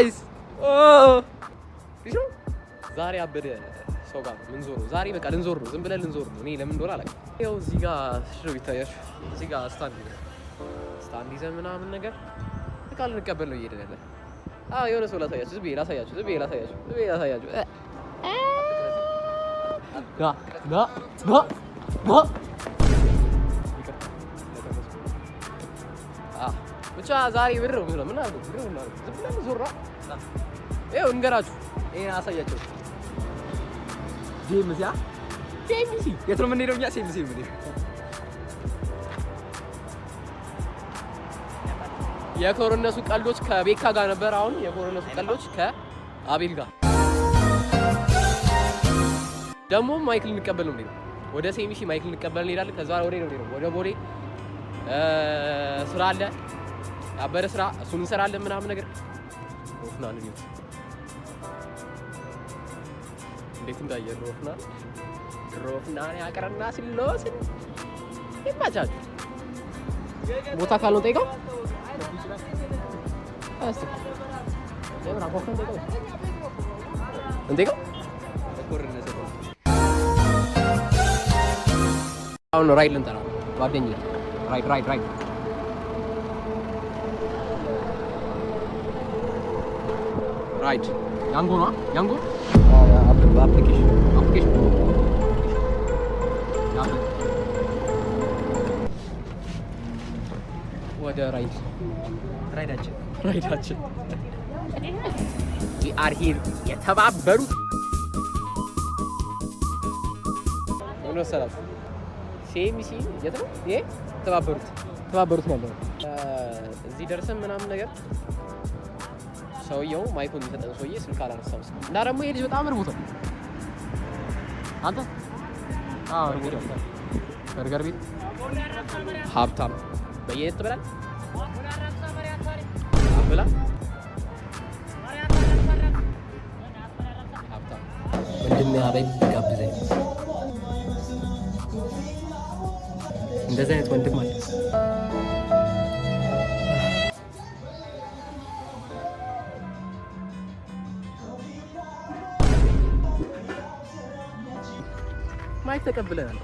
ጋይስ ዛሬ አበደ ሰው ጋር ምን ዞር ነው ዛሬ በቃ ልንዞር ነው ዝም ብለን ልንዞር ነው እኔ ለምን እንደሆነ አላውቅም ያው እዚህ ጋር ሽሮ ይታያችሁ እዚህ ጋር ስታንድ ይዘን ምናምን ነገር በቃ ልንቀበል ነው እየሄድን ያለ የሆነ ሰው ላሳያችሁ ዝም ብዬ ላሳያችሁ ብቻ ዛሬ ብር ነው ምን አድርገው ብር ነው ዝም ብለን ዞራ ይኸው እንገራችሁ ይሄን አሳያቸው ጄምሲ የት ነው የምንሄደው እኛ ጄምሲ የምንሄደው የኮሮነሱ ቀልዶች ከቤካ ጋር ነበር አሁን የኮሮነሱ ቀልዶች ከአቤል ጋር ደግሞ ማይክል እንቀበል ነው እንዴ ወደ ሴሚሲ ማይክል እንቀበል እንሄዳለን ከዛ ወሬ ነው ወደ ቦሌ ስራ አለ አበረ ስራ እሱን እንሰራለን ምናምን ነገር ሮፍናን ነው እንዴት እንዳየር ሮፍናን ያቀረና ሲሎስ ይማቻል ቦታ ካልነው ጠይቀው አስተ ለምን አቆፈን ጠይቀው እንጠይቀው ኮርነሰ አሁን ራይድ ልንጠራ ጓደኛዬ ራይድ ያንጎ ነው ያንጎ አፕሊኬሽን ወደ ራይዳችን we are here የተባበሩት ነው ሰላም ሴሚሲ የት ነው ይሄ ተባበሩት ማለት ነው እዚህ ደርሰን ምናምን ነገር ሰውየው ማይኩን የሚሰጠን ሰውዬ ስልክ አላነሳም እና ደግሞ ይሄ ልጅ በጣም እርቦታል አንተ እርቦታል በርገር ቤት ሀብታም በየት ትበላለህ አብላ ሀብታም ወንድሜ አበይ ጋብዘኝ እንደዚህ አይነት ወንድም አለ ማይክ ተቀብለናል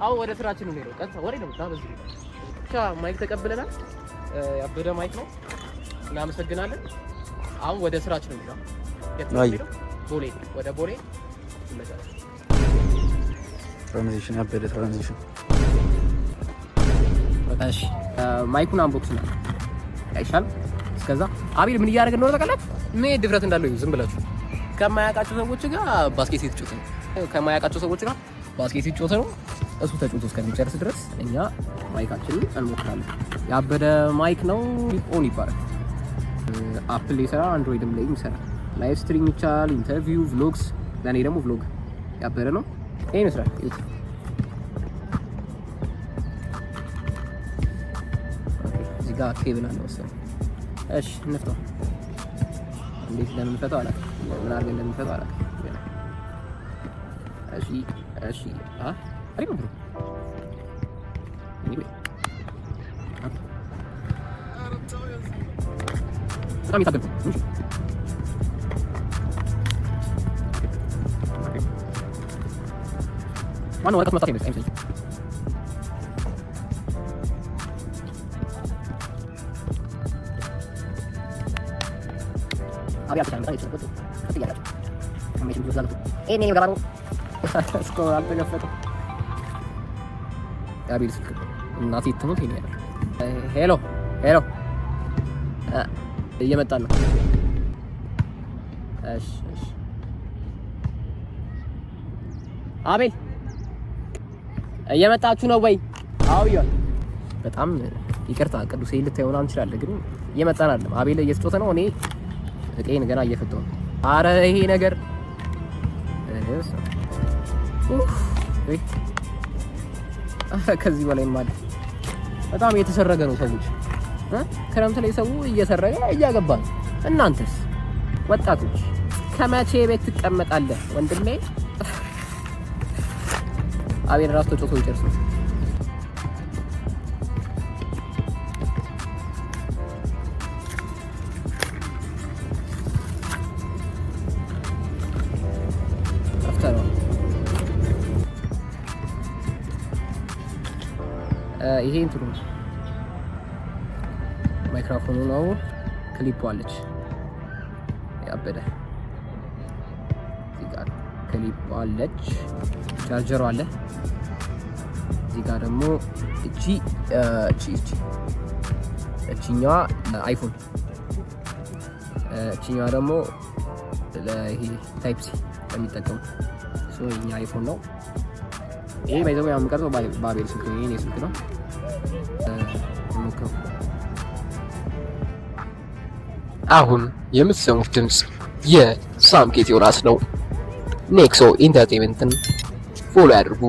አሁን ወደ ስራችን ነው ሄደው ቀጥታ ወሬ ነው ታበዝ ብቻ ማይክ ተቀብለናል ያበደ ማይክ ነው እናመሰግናለን አሁን ወደ ስራችን ነው ሄደው ቦሌ ወደ ቦሌ ይመጣል ትራንዚሽን ያበደ ትራንዚሽን እሺ ማይኩን አንቦክስ ነው አይሻል እስከዛ አቤል ምን እያደረገ ነው ተቀላችሁ ምን ድፍረት እንዳለው ዝም ብላችሁ ከማያውቃቸው ሰዎች ጋር ባስኬት ይጫወቱ ከማያውቃቸው ሰዎች ጋር ባስኬት ይጫወቱ ነው እሱ ተጫውቶ እስከሚጨርስ ድረስ እኛ ማይካችንን እንሞክራለን ያበደ ማይክ ነው ኦን ይባላል አፕል ላይ ሰራ አንድሮይድም ላይ ይሰራል ላይቭ ስትሪም ይቻላል ኢንተርቪው ቭሎግስ ለኔ ደግሞ ቭሎግ ያበደ ነው ይሄን ይሰራል እዚህ ጋር ኬብል አለ ወሰን እሺ እንፍታው እንዴት እንደምንፈታው አላውቅም ምን አድርገን እንደምንፈታው አላውቅም እሺ አሪፍ ነው በጣም ይታገል ዋናው ወረቀት መጣት አይመስልም አብያ ብቻ ነው ታይቶ ትያለች አሜሽን ብዙ ዛለቱ እኔ ጋር ነው ስኮር አልተገፈተ አቤል ስልክ እናቴ ትሞት ይሄ ሄሎ እየመጣን ነው እሺ አቤል እየመጣችሁ ነው ወይ አውያ በጣም ይቅርታ ቅዱስ ልታየው ነው እንችላለን ግን እየመጣን አይደለም አቤል እየተጫወተ ነው እኔ እቄን ገና እየፈተው ነው አረ ይሄ ነገር ከዚህ በላይ ማለት በጣም የተሰረገ ነው ሰዎች ክረምት ላይ ሰው እየሰረገ እያገባ ነው እናንተስ ወጣቶች ከመቼ ቤት ትቀመጣለህ ወንድሜ አቤል ራስ ተጮቶ ይጨርስ ይሄ እንትኑ ማይክሮፎኑ ነው። ክሊፕ አለች ያበደ እዚህ ጋር ክሊፕ አለች። ቻርጀሩ አለ እዚህ ጋር ደግሞ እቺኛዋ አይፎን እቺኛዋ ደግሞ ለይሄ ታይፕ ሲ የሚጠቀሙ የኛ አይፎን ነው። ይሄ ባይዘው ያው የምቀርጸው ባቤል ስልክ ነው። የኔ ስልክ ነው። አሁን የምትሰሙት ድምጽ የሳምኬት ዮናስ ነው። ኔክሶ ኢንተርቴይንመንትን ፎሎ ያድርጉ፣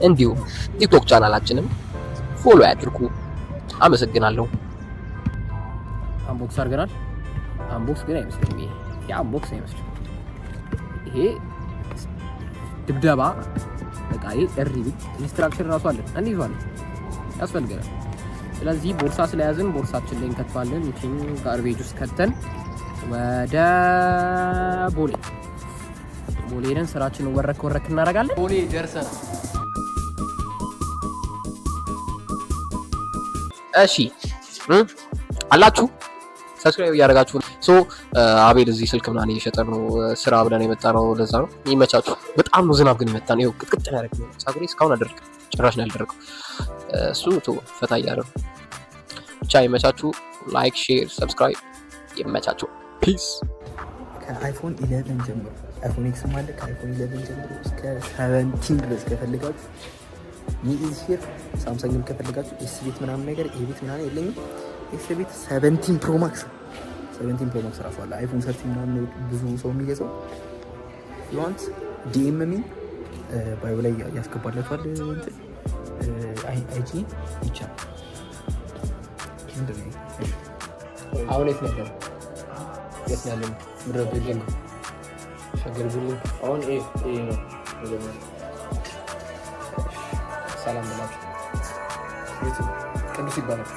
እንዲሁም ቲክቶክ ቻናላችንን ፎሎ ያድርጉ። አመሰግናለሁ። አንቦክስ አድርገናል። አንቦክስ ግን አይመስልም። ይሄ የአንቦክስ አይመስልም። ይሄ ድብደባ በቃ ኤሪቢት ኢንስትራክሽን ራሱ አለ እንይዟለን ያስፈልገናል። ስለዚህ ቦርሳ ስለያዝን ቦርሳችን ላይ እንከትፋለን። እቺን ጋርቤጅ ውስጥ ከተን ወደ ቦሌ ነን። ስራችንን ወረክ እናደርጋለን። ቦሌ ደርሰናል። እሺ አላችሁ ሰብስክራይብ እያደረጋችሁ አቤል እዚህ ስልክ ምናምን እየሸጠ ነው። ስራ ብለን የመጣ ነው። ለዛ ነው። ይመቻችሁ። በጣም ነው ዝናብ ግን የመጣ ነው። ይኸው ቅጥቅጥ ያደረግ ነው። ፀጉሬ እስካሁን አደረቀ ጭራሽ ነው ያልደረቀው። እሱ ፈታ እያለ ነው። ብቻ ይመቻችሁ። ላይክ፣ ሼር፣ ሰብስክራይብ ይመቻችሁ። ፒስ። ከአይፎን 11 ጀምሮ አይፎን ኤክስ ማለት ከአይፎን 11 ጀምሮ እስከ 17 ድረስ ከፈልጋችሁ ሚዝ ሼር ሳምሰንግም ከፈልጋችሁ ኤስ ቤት ምናምን ነገር ኤ ቤት ምናምን የለኝም። ኤስ ቤት 17 ፕሮ ማክስ ራሱ አለ። አይፎን 13 ምናምን ብዙ ሰው የሚገዛው ዩዋንት ዲኤም ሚ ባዮ ላይ ያስገባላችኋል። እንትን አይጂ ይቻላል። ምንድነው አሁን የት ነበር? የት ነው ያለው? ምድረ ቢልዲንግ ሸገር ቢልዲንግ አሁን ይሄ ነው። ሰላም ብላችሁ ቅዱስ ይባላል።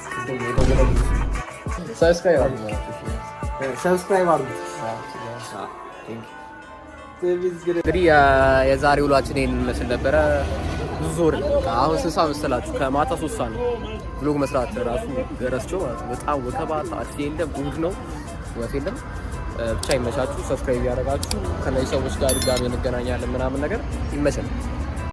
ሰብስክራይብ አድርጉ። እንግዲህ የዛሬ ውሏችን ይሄን መስል ነበረ። ብዙ ዞር አሁን ስንት ሰዓት መሰላችሁ? ከማታ 3 ሰዓት ነው። ብሎግ መስራት ራሱ ገረስቸው ማለት ነው። በጣም ወከባ ታክሲ የለም፣ እሑድ ነው፣ ወፍ የለም። ብቻ ይመቻችሁ። ሰብስክራይብ ያደረጋችሁ ከነዚህ ሰዎች ጋር ድጋሚ እንገናኛለን ምናምን ነገር ይመቻል።